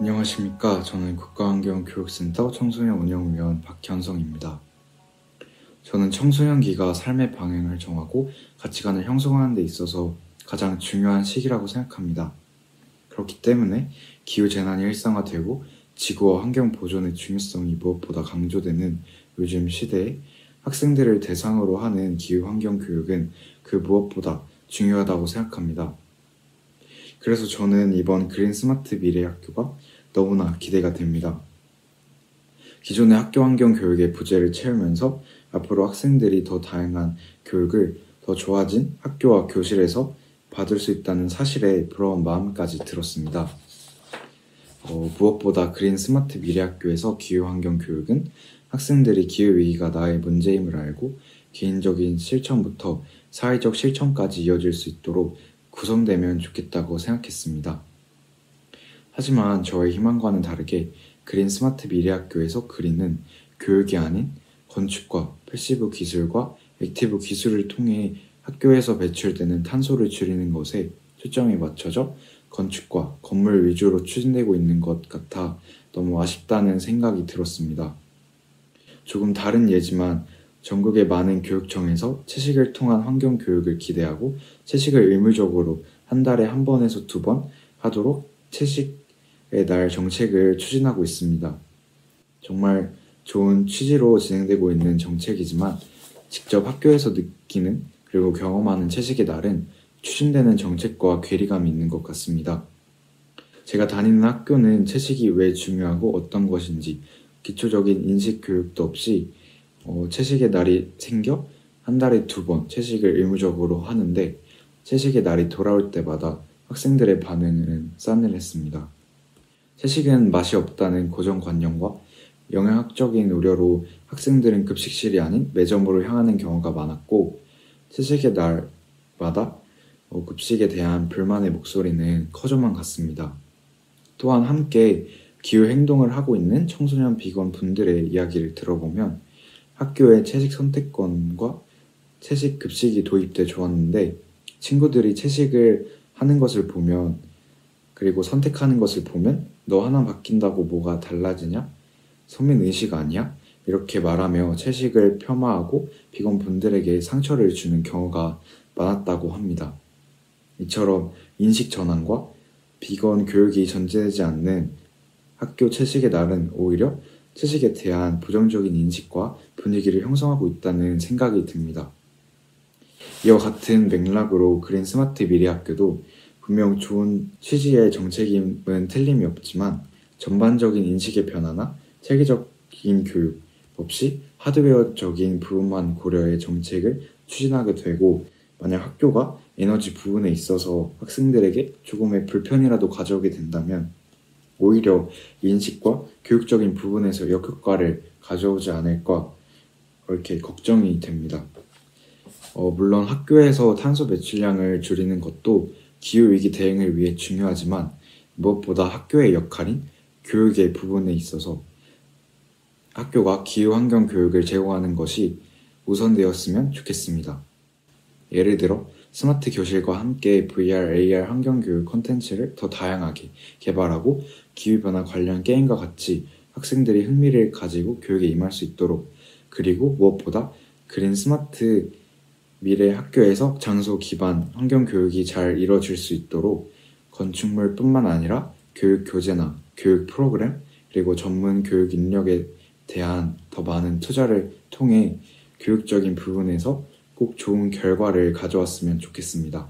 안녕하십니까. 저는 국가환경교육센터 청소년 운영위원 박현성입니다. 저는 청소년기가 삶의 방향을 정하고 가치관을 형성하는 데 있어서 가장 중요한 시기라고 생각합니다. 그렇기 때문에 기후재난이 일상화되고 지구와 환경 보존의 중요성이 무엇보다 강조되는 요즘 시대에 학생들을 대상으로 하는 기후환경교육은 그 무엇보다 중요하다고 생각합니다. 그래서 저는 이번 그린 스마트 미래학교가 너무나 기대가 됩니다. 기존의 학교 환경 교육의 부재를 채우면서 앞으로 학생들이 더 다양한 교육을 더 좋아진 학교와 교실에서 받을 수 있다는 사실에 부러운 마음까지 들었습니다. 무엇보다 그린 스마트 미래학교에서 기후환경 교육은 학생들이 기후위기가 나의 문제임을 알고 개인적인 실천부터 사회적 실천까지 이어질 수 있도록 구성되면 좋겠다고 생각했습니다. 하지만 저의 희망과는 다르게 그린 스마트 미래학교에서 그리는 교육이 아닌 건축과 패시브 기술과 액티브 기술을 통해 학교에서 배출되는 탄소를 줄이는 것에 초점이 맞춰져 건축과 건물 위주로 추진되고 있는 것 같아 너무 아쉽다는 생각이 들었습니다. 조금 다른 예지만 전국의 많은 교육청에서 채식을 통한 환경교육을 기대하고 채식을 의무적으로 한 달에 한 번에서 2번 하도록 채식의 날 정책을 추진하고 있습니다. 정말 좋은 취지로 진행되고 있는 정책이지만 직접 학교에서 느끼는 그리고 경험하는 채식의 날은 추진되는 정책과 괴리감이 있는 것 같습니다. 제가 다니는 학교는 채식이 왜 중요하고 어떤 것인지 기초적인 인식 교육도 없이 채식의 날이 생겨 한 달에 2번 채식을 의무적으로 하는데 채식의 날이 돌아올 때마다 학생들의 반응은 싸늘했습니다. 채식은 맛이 없다는 고정관념과 영양학적인 우려로 학생들은 급식실이 아닌 매점으로 향하는 경우가 많았고 채식의 날마다 급식에 대한 불만의 목소리는 커져만 갔습니다. 또한 함께 기후행동을 하고 있는 청소년 비건 분들의 이야기를 들어보면 학교의 채식 선택권과 채식 급식이 도입돼 좋았는데 친구들이 채식을 하는 것을 보면 그리고 선택하는 것을 보면 너 하나 바뀐다고 뭐가 달라지냐? 서민의식 아니야? 이렇게 말하며 채식을 폄하하고 비건 분들에게 상처를 주는 경우가 많았다고 합니다. 이처럼 인식 전환과 비건 교육이 전제되지 않는 학교 채식의 날은 오히려 채식에 대한 부정적인 인식과 분위기를 형성하고 있다는 생각이 듭니다. 이와 같은 맥락으로 그린 스마트 미래학교도 분명 좋은 취지의 정책임은 틀림이 없지만 전반적인 인식의 변화나 체계적인 교육 없이 하드웨어적인 부분만 고려해 정책을 추진하게 되고 만약 학교가 에너지 부분에 있어서 학생들에게 조금의 불편이라도 가져오게 된다면 오히려 인식과 교육적인 부분에서 역효과를 가져오지 않을까 그렇게 걱정이 됩니다. 물론 학교에서 탄소 배출량을 줄이는 것도 기후위기 대응을 위해 중요하지만 무엇보다 학교의 역할인 교육의 부분에 있어서 학교가 기후환경 교육을 제공하는 것이 우선되었으면 좋겠습니다. 예를 들어 스마트 교실과 함께 VR, AR 환경교육 콘텐츠를 더 다양하게 개발하고 기후변화 관련 게임과 같이 학생들이 흥미를 가지고 교육에 임할 수 있도록 그리고 무엇보다 그린 스마트 미래 학교에서 장소 기반 환경교육이 잘 이뤄질 수 있도록 건축물뿐만 아니라 교육 교재나 교육 프로그램 그리고 전문 교육 인력에 대한 더 많은 투자를 통해 교육적인 부분에서 꼭 좋은 결과를 가져왔으면 좋겠습니다.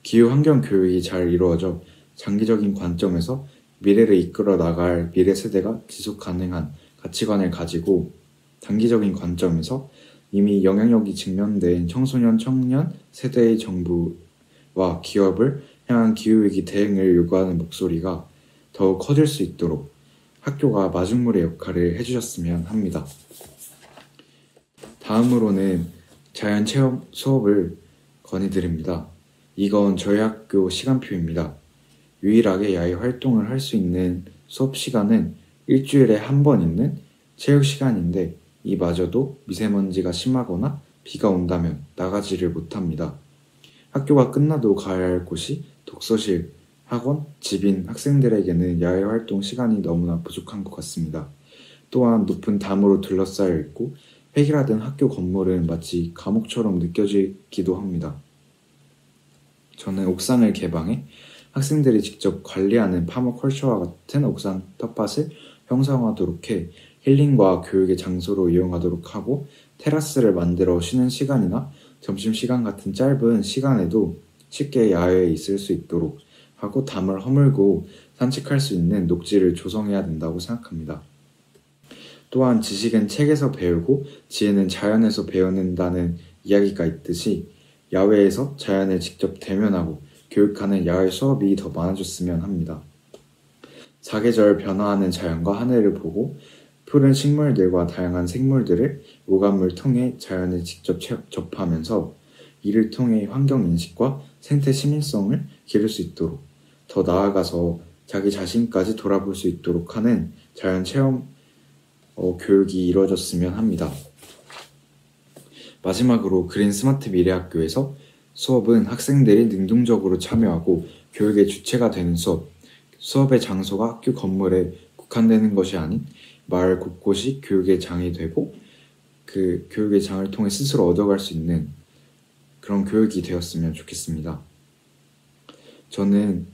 기후환경 교육이 잘 이루어져 장기적인 관점에서 미래를 이끌어 나갈 미래 세대가 지속 가능한 가치관을 가지고 단기적인 관점에서 이미 영향력이 직면된 청소년 청년 세대의 정부와 기업을 향한 기후위기 대응을 요구하는 목소리가 더욱 커질 수 있도록 학교가 마중물의 역할을 해주셨으면 합니다. 다음으로는 자연체험 수업을 건의드립니다. 이건 저희 학교 시간표입니다. 유일하게 야외 활동을 할 수 있는 수업 시간은 일주일에 한 번 있는 체육 시간인데 이마저도 미세먼지가 심하거나 비가 온다면 나가지를 못합니다. 학교가 끝나도 가야 할 곳이 독서실, 학원, 집인 학생들에게는 야외 활동 시간이 너무나 부족한 것 같습니다. 또한 높은 담으로 둘러싸여 있고 획일화된 학교 건물은 마치 감옥처럼 느껴지기도 합니다. 저는 옥상을 개방해 학생들이 직접 관리하는 파머컬처와 같은 옥상 텃밭을 형성하도록 해 힐링과 교육의 장소로 이용하도록 하고 테라스를 만들어 쉬는 시간이나 점심시간 같은 짧은 시간에도 쉽게 야외에 있을 수 있도록 하고 담을 허물고 산책할 수 있는 녹지를 조성해야 된다고 생각합니다. 또한 지식은 책에서 배우고 지혜는 자연에서 배우는다는 이야기가 있듯이 야외에서 자연을 직접 대면하고 교육하는 야외 수업이 더 많아졌으면 합니다. 사계절 변화하는 자연과 하늘을 보고 푸른 식물들과 다양한 생물들을 오감을 통해 자연을 직접 접하면서 이를 통해 환경인식과 생태 시민성을 기를 수 있도록 더 나아가서 자기 자신까지 돌아볼 수 있도록 하는 자연 체험 교육이 이루어졌으면 합니다. 마지막으로 그린 스마트 미래학교에서 수업은 학생들이 능동적으로 참여하고 교육의 주체가 되는 수업의 장소가 학교 건물에 국한되는 것이 아닌 마을 곳곳이 교육의 장이 되고 그 교육의 장을 통해 스스로 얻어갈 수 있는 그런 교육이 되었으면 좋겠습니다. 저는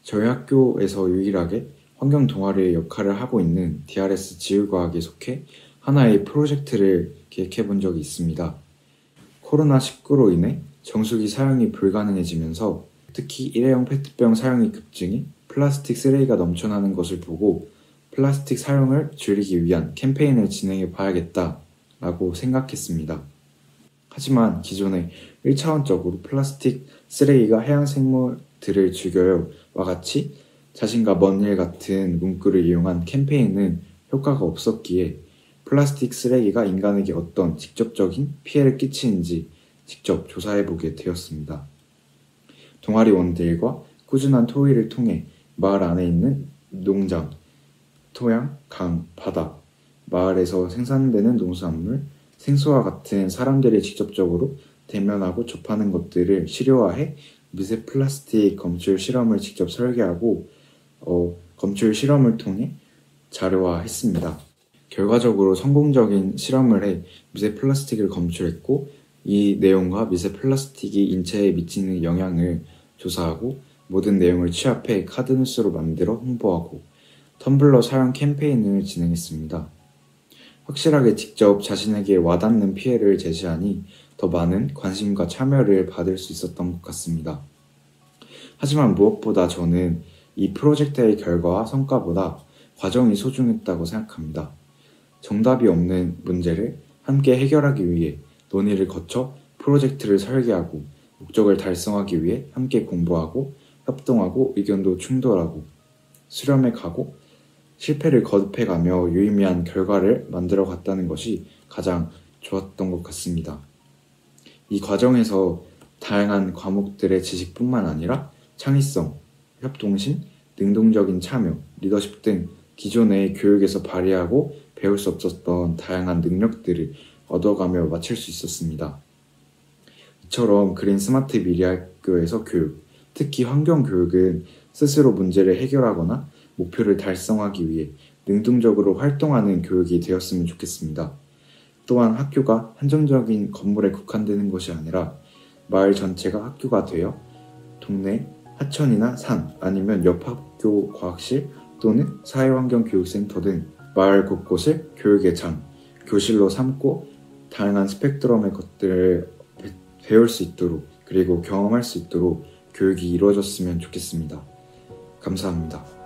저희 학교에서 유일하게 환경 동아리의 역할을 하고 있는 DRS 지구과학에 속해 하나의 프로젝트를 기획해 본 적이 있습니다. 코로나19로 인해 정수기 사용이 불가능해지면서 특히 일회용 페트병 사용이 급증해 플라스틱 쓰레기가 넘쳐나는 것을 보고 플라스틱 사용을 줄이기 위한 캠페인을 진행해 봐야겠다라고 생각했습니다. 하지만 기존에 1차원적으로 플라스틱 쓰레기가 해양 생물들을 죽여요와 같이 자신과 먼 일 같은 문구를 이용한 캠페인은 효과가 없었기에 플라스틱 쓰레기가 인간에게 어떤 직접적인 피해를 끼치는지 직접 조사해보게 되었습니다. 동아리원들과 꾸준한 토의를 통해 마을 안에 있는 농장, 토양, 강, 바다, 마을에서 생산되는 농산물, 생수와 같은 사람들이 직접적으로 대면하고 접하는 것들을 실효화해 미세 플라스틱 검출 실험을 직접 설계하고 검출 실험을 통해 자료화했습니다. 결과적으로 성공적인 실험을 해 미세 플라스틱을 검출했고 이 내용과 미세 플라스틱이 인체에 미치는 영향을 조사하고 모든 내용을 취합해 카드뉴스로 만들어 홍보하고 텀블러 사용 캠페인을 진행했습니다. 확실하게 직접 자신에게 와닿는 피해를 제시하니 더 많은 관심과 참여를 받을 수 있었던 것 같습니다. 하지만 무엇보다 저는 이 프로젝트의 결과와 성과보다 과정이 소중했다고 생각합니다. 정답이 없는 문제를 함께 해결하기 위해 논의를 거쳐 프로젝트를 설계하고 목적을 달성하기 위해 함께 공부하고 협동하고 의견도 충돌하고 수렴해 가고 실패를 거듭해가며 유의미한 결과를 만들어 갔다는 것이 가장 좋았던 것 같습니다. 이 과정에서 다양한 과목들의 지식뿐만 아니라 창의성, 협동심, 능동적인 참여, 리더십 등 기존의 교육에서 발휘하고 배울 수 없었던 다양한 능력들을 얻어가며 마칠 수 있었습니다. 이처럼 그린 스마트 미래학교에서 교육, 특히 환경교육은 스스로 문제를 해결하거나 목표를 달성하기 위해 능동적으로 활동하는 교육이 되었으면 좋겠습니다. 또한 학교가 한정적인 건물에 국한되는 것이 아니라 마을 전체가 학교가 되어 동네, 하천이나 산, 아니면 옆 학교 과학실 또는 사회환경교육센터 등 마을 곳곳을 교육의 장, 교실로 삼고 다양한 스펙트럼의 것들을 배울 수 있도록 그리고 경험할 수 있도록 교육이 이루어졌으면 좋겠습니다. 감사합니다.